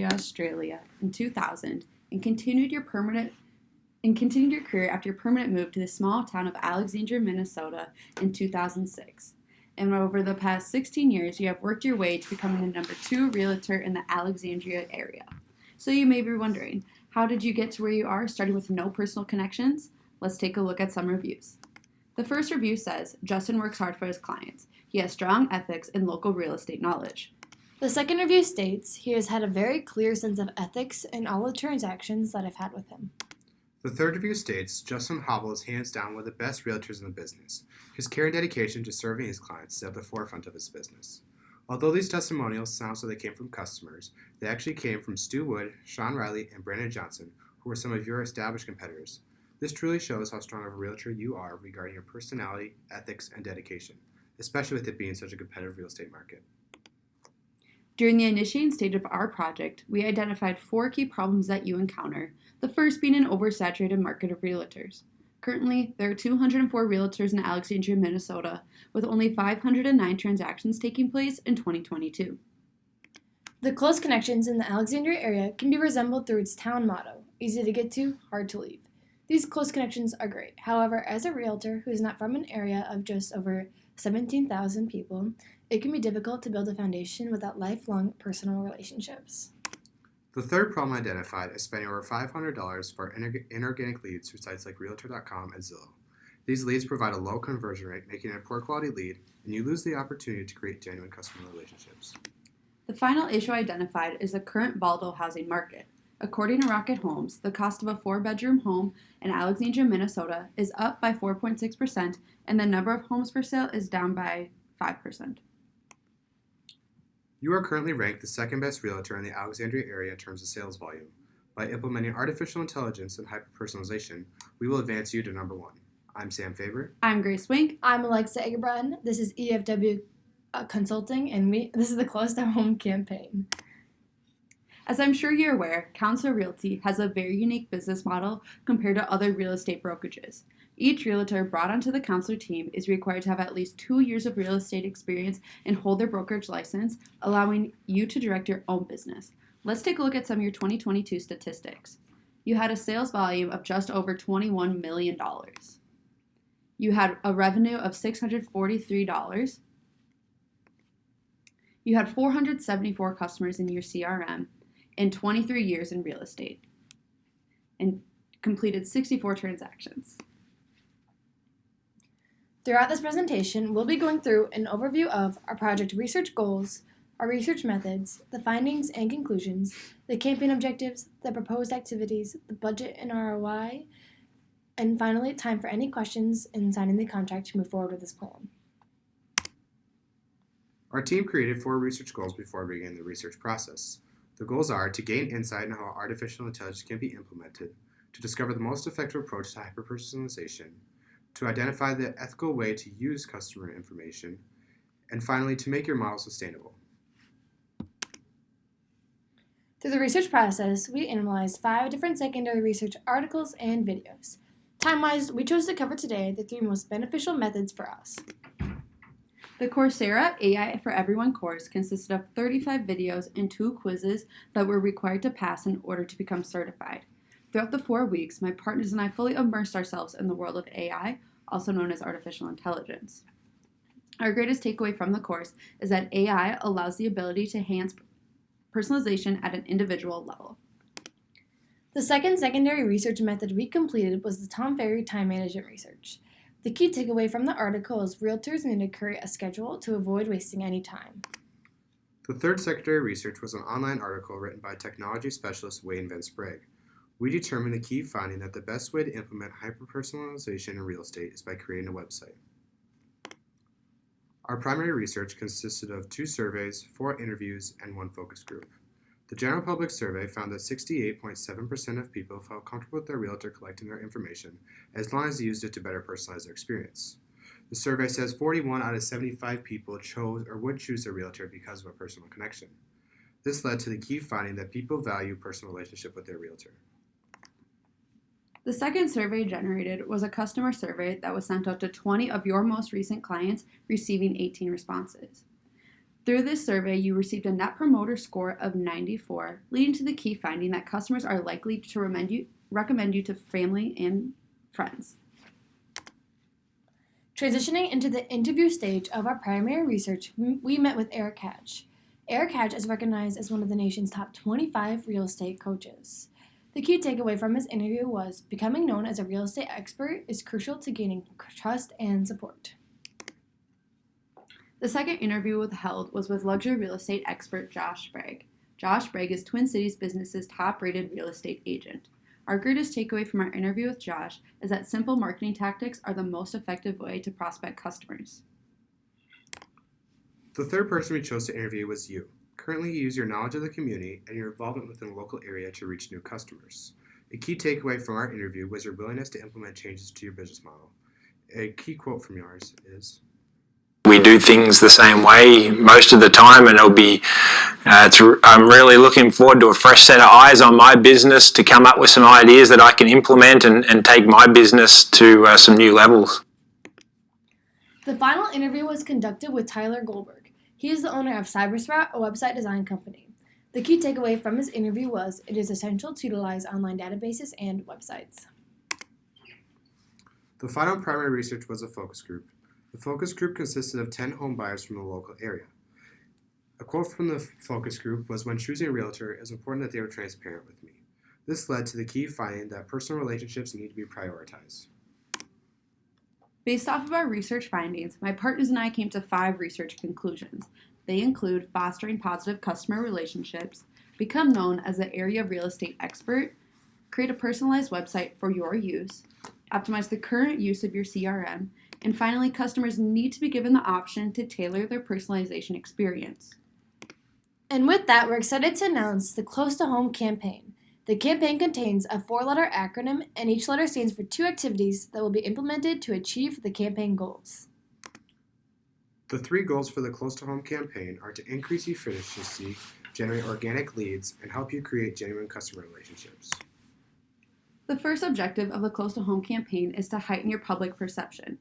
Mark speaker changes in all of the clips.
Speaker 1: Australia in 2000 and continued your career after your permanent move to the small town of Alexandria, Minnesota in 2006. And over the past 16 years, you have worked your way to becoming the number 2 realtor in the Alexandria area. So you may be wondering, how did you get to where you are, starting with no personal connections? Let's take a look at some reviews. The first review says, Justin works hard for his clients. He has strong ethics and local real estate knowledge.
Speaker 2: The second review states, he has had a very clear sense of ethics in all the transactions that I've had with him.
Speaker 3: The third review states, Justin Habel is hands down one of the best realtors in the business. His care and dedication to serving his clients is at the forefront of his business. Although these testimonials sound so they came from customers, they actually came from Stu Wood, Sean Riley, and Brandon Johnson, who were some of your established competitors. This truly shows how strong of a realtor you are regarding your personality, ethics, and dedication, especially with it being such a competitive real estate market.
Speaker 1: During the initiating stage of our project, we identified 4 key problems that you encounter, the first being an oversaturated market of realtors. Currently, there are 204 realtors in Alexandria, Minnesota, with only 509 transactions taking place in 2022.
Speaker 2: The close connections in the Alexandria area can be resembled through its town motto, easy to get to, hard to leave. These close connections are great. However, as a realtor who is not from an area of just over 17,000 people, it can be difficult to build a foundation without lifelong personal relationships.
Speaker 3: The third problem identified is spending over $500 for inorganic leads through sites like Realtor.com and Zillow. These leads provide a low conversion rate, making it a poor quality lead, and you lose the opportunity to create genuine customer relationships.
Speaker 1: The final issue identified is the current volatile housing market. According to Rocket Homes, the cost of a 4-bedroom home in Alexandria, Minnesota is up by 4.6%, and the number of homes for sale is down by 5%.
Speaker 3: You are currently ranked the second best realtor in the Alexandria area in terms of sales volume. By implementing artificial intelligence and hyper-personalization, we will advance you to number 1. I'm Sam Faber.
Speaker 1: I'm Grace Wink.
Speaker 2: I'm Alexa Egerbrun. This is EFW Consulting, and this is the Close to Home campaign.
Speaker 1: As I'm sure you're aware, Counselor Realty has a very unique business model compared to other real estate brokerages. Each realtor brought onto the counselor team is required to have at least 2 years of real estate experience and hold their brokerage license, allowing you to direct your own business. Let's take a look at some of your 2022 statistics. You had a sales volume of just over $21 million. You had a revenue of $643. You had 474 customers in your CRM and 23 years in real estate and completed 64 transactions.
Speaker 2: Throughout this presentation, we'll be going through an overview of our project research goals, our research methods, the findings and conclusions, the campaign objectives, the proposed activities, the budget and ROI, and finally, time for any questions and signing the contract to move forward with this plan.
Speaker 3: Our team created 4 research goals before beginning the research process. The goals are to gain insight on how artificial intelligence can be implemented, to discover the most effective approach to hyper-personalization, to identify the ethical way to use customer information, and finally, to make your model sustainable.
Speaker 2: Through the research process, we analyzed 5 different secondary research articles and videos. Time-wise, we chose to cover today the 3 most beneficial methods for us.
Speaker 1: The Coursera AI for Everyone course consisted of 35 videos and 2 quizzes that were required to pass in order to become certified. Throughout the 4 weeks, my partners and I fully immersed ourselves in the world of AI, also known as artificial intelligence. Our greatest takeaway from the course is that AI allows the ability to enhance personalization at an individual level.
Speaker 2: The second secondary research method we completed was the Tom Ferry time management research. The key takeaway from the article is realtors need to create a schedule to avoid wasting any time.
Speaker 3: The third secondary research was an online article written by technology specialist Wayne Van Sprague. We determined the key finding that the best way to implement hyper-personalization in real estate is by creating a website. Our primary research consisted of 2 surveys, 4 interviews, and 1 focus group. The general public survey found that 68.7% of people felt comfortable with their realtor collecting their information as long as they used it to better personalize their experience. The survey says 41 out of 75 people chose or would choose their realtor because of a personal connection. This led to the key finding that people value personal relationship with their realtor.
Speaker 1: The second survey generated was a customer survey that was sent out to 20 of your most recent clients, receiving 18 responses. Through this survey, you received a Net Promoter Score of 94, leading to the key finding that customers are likely to recommend you to family and friends.
Speaker 2: Transitioning into the interview stage of our primary research, we met with Eric Hatch. Eric Hatch is recognized as one of the nation's top 25 real estate coaches. The key takeaway from his interview was becoming known as a real estate expert is crucial to gaining trust and support.
Speaker 1: The second interview held was with luxury real estate expert Josh Bragg. Josh Bragg is Twin Cities Business's top-rated real estate agent. Our greatest takeaway from our interview with Josh is that simple marketing tactics are the most effective way to prospect customers.
Speaker 3: The third person we chose to interview was you. Currently, you use your knowledge of the community and your involvement within the local area to reach new customers. A key takeaway from our interview was your willingness to implement changes to your business model. A key quote from yours is,
Speaker 4: "We do things the same way most of the time, and I'm really looking forward to a fresh set of eyes on my business to come up with some ideas that I can implement and take my business to some new levels."
Speaker 2: The final interview was conducted with Tyler Goldberg. He is the owner of CyberSprout, a website design company. The key takeaway from his interview was it is essential to utilize online databases and websites.
Speaker 3: the final primary research was a focus group. The focus group consisted of 10 home buyers from the local area. A quote from the focus group was, "When choosing a realtor, it is important that they were transparent with me." This led to the key finding that personal relationships need to be prioritized.
Speaker 1: Based off of our research findings, my partners and I came to 5 research conclusions. They include fostering positive customer relationships, become known as an area real estate expert, create a personalized website for your use, optimize the current use of your CRM, and finally, customers need to be given the option to tailor their personalization experience.
Speaker 2: And with that, we're excited to announce the Close to Home campaign. The campaign contains a 4-letter acronym, and each letter stands for 2 activities that will be implemented to achieve the campaign goals.
Speaker 3: The 3 goals for the Close to Home campaign are to increase efficiency, generate organic leads, and help you create genuine customer relationships.
Speaker 1: The first objective of the Close to Home campaign is to heighten your public perception.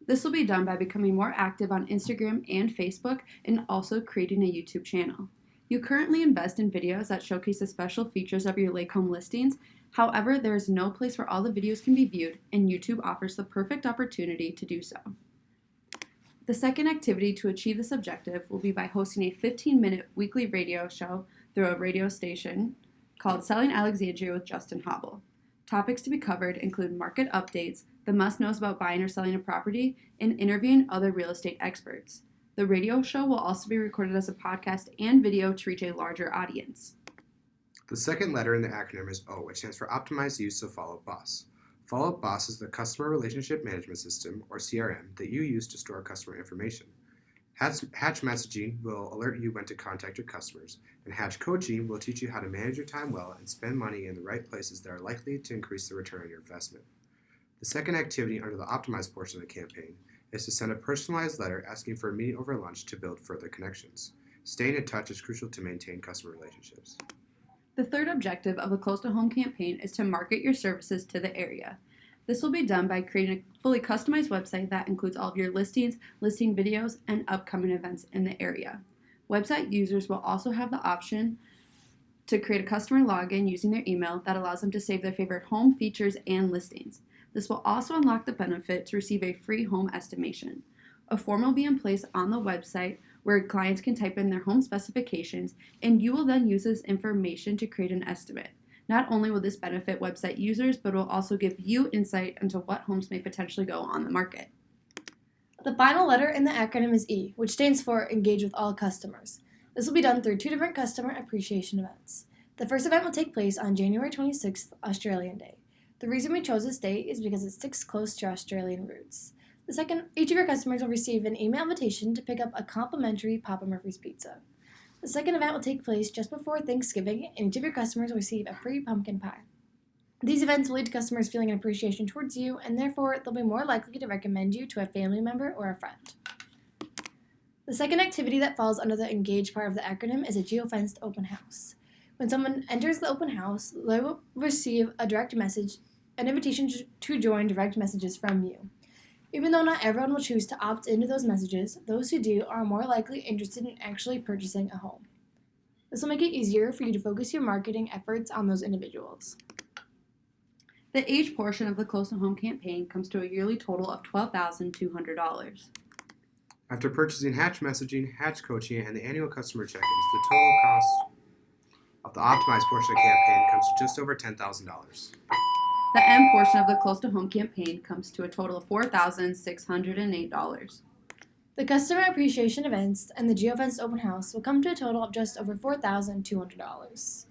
Speaker 1: This will be done by becoming more active on Instagram and Facebook and also creating a YouTube channel. You currently invest in videos that showcase the special features of your Lake Home listings. However, there is no place where all the videos can be viewed, and YouTube offers the perfect opportunity to do so. The second activity to achieve this objective will be by hosting a 15-minute weekly radio show through a radio station called Selling Alexandria with Justin Habel. Topics to be covered include market updates, the must-knows about buying or selling a property, and interviewing other real estate experts. The radio show will also be recorded as a podcast and video to reach a larger audience.
Speaker 3: The second letter in the acronym is O, which stands for Optimized Use of Follow Up Boss. Follow Up Boss is the Customer Relationship Management System, or CRM, that you use to store customer information. Hatch Messaging will alert you when to contact your customers, and Hatch Coaching will teach you how to manage your time well and spend money in the right places that are likely to increase the return on your investment. The second activity under the Optimized portion of the campaign is to send a personalized letter asking for a meeting over lunch to build further connections. Staying in touch is crucial to maintain customer relationships.
Speaker 1: The third objective of the Close to Home campaign is to market your services to the area. This will be done by creating a fully customized website that includes all of your listings, listing videos, and upcoming events in the area. Website users will also have the option to create a customer login using their email that allows them to save their favorite home features and listings. This will also unlock the benefit to receive a free home estimation. A form will be in place on the website where clients can type in their home specifications, and you will then use this information to create an estimate. Not only will this benefit website users, but will also give you insight into what homes may potentially go on the market.
Speaker 2: The final letter in the acronym is E, which stands for Engage with All Customers. This will be done through 2 different customer appreciation events. The first event will take place on January 26th, Australian Day. The reason we chose this date is because it sticks close to our Australian roots. The second, each of your customers will receive an email invitation to pick up a complimentary Papa Murphy's pizza. The second event will take place just before Thanksgiving, and each of your customers will receive a free pumpkin pie. These events will lead to customers feeling an appreciation towards you, and therefore they'll be more likely to recommend you to a family member or a friend. The second activity that falls under the Engage part of the acronym is a geofenced open house. When someone enters the open house, they will receive an invitation to join direct messages from you. Even though not everyone will choose to opt into those messages, those who do are more likely interested in actually purchasing a home. This will make it easier for you to focus your marketing efforts on those individuals.
Speaker 1: The age portion of the Close to Home campaign comes to a yearly total of $12,200.
Speaker 3: After purchasing Hatch messaging, Hatch coaching, and the annual customer check-ins, the total cost of the optimized portion of the campaign comes to just over $10,000.
Speaker 1: The M portion of the Close to Home campaign comes to a total of $4,608.
Speaker 2: The customer appreciation events and the geofenced open house will come to a total of just over $4,200.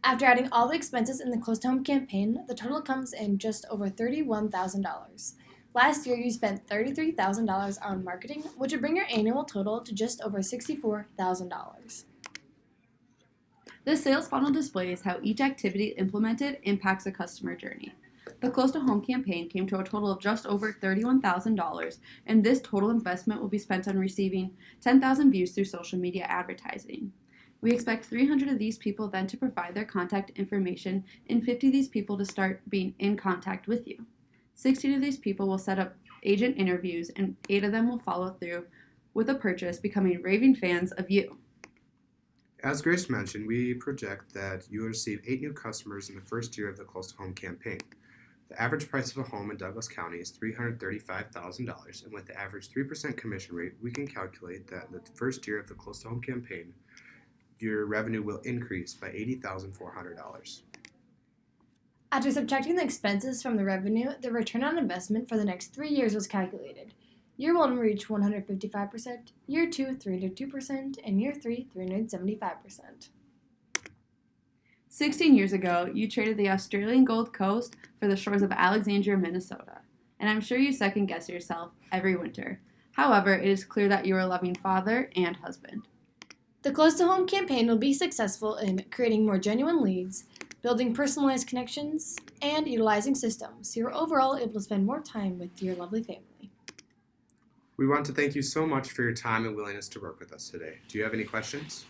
Speaker 2: After adding all the expenses in the Close to Home campaign, the total comes in just over $31,000. Last year, you spent $33,000 on marketing, which would bring your annual total to just over $64,000.
Speaker 1: This sales funnel displays how each activity implemented impacts a customer journey. The Close to Home campaign came to a total of just over $31,000, and this total investment will be spent on receiving 10,000 views through social media advertising. We expect 300 of these people then to provide their contact information and 50 of these people to start being in contact with you. 16 of these people will set up agent interviews, and 8 of them will follow through with a purchase, becoming raving fans of you.
Speaker 3: As Grace mentioned, we project that you will receive 8 new customers in the first year of the Close to Home campaign. The average price of a home in Douglas County is $335,000, and with the average 3% commission rate, we can calculate that in the first year of the Close to Home campaign, your revenue will increase by $80,400.
Speaker 2: After subtracting the expenses from the revenue, the return on investment for the next 3 years was calculated. Year 1 reached 155%, Year 2 302%, and Year 3 375%.
Speaker 1: 16 years ago, you traded the Australian Gold Coast for the shores of Alexandria, Minnesota, and I'm sure you second guess yourself every winter. However, it is clear that you are a loving father and husband.
Speaker 2: The Close to Home campaign will be successful in creating more genuine leads, building personalized connections, and utilizing systems so you're overall able to spend more time with your lovely family.
Speaker 3: We want to thank you so much for your time and willingness to work with us today. Do you have any questions?